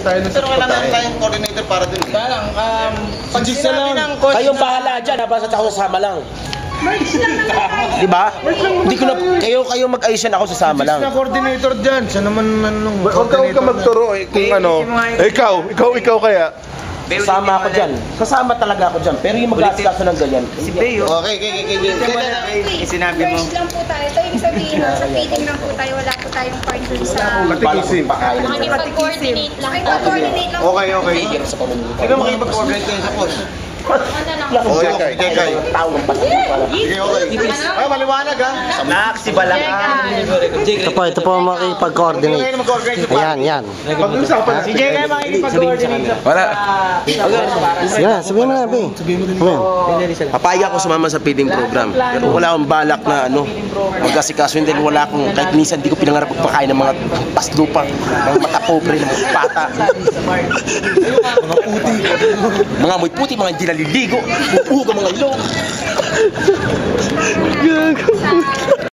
tayo na sa Pero wala naman tayong coordinator para dun. Kaya lang, Pag sinabi ng coach, Kayong bahala dyan, basta ako sasama lang. Di ba? Hindi ko na, kayo mag-ayos yan, ako sasama lang. na coordinator dyan. Siya naman anong coordinator. Huwag ka magturo eh, kung ano. Ikaw kaya. Sasama ako dyan. Sasama talaga ako dyan. Pero yung mag-asikaso ng ganyan. si Beo. Okay. Sinabi mo. Fresh lang po tayo. Ito yung sabihin na sa feeding lang po tayo. Wala po tayong part dun sa... Patikisim. Makikipag-coordinate lang. Makikipag-coordinate lang. Okay. Hindi ba makipag-coordinate kayo sa coach? Okay. Sige, okay. Ay, maliwanag ha. Naksi ba lang? Ito po makikipag-coordinate. Yan. Pag-usapan Si Jay kayo makikipag-coordinate. Wala. Sige, sabihin mo na, Bi. Papayag ako sumama sa feeding program. Pero wala akong balak na mag-asikaso. Hindi wala akong, kahit minsan hindi ko pinangarap magpakain ng mga paslupa, ng mata pobre, ng mga pata. Mga puti. Mga amoy puti, mga hindi naliligo. Upuga mga ilong.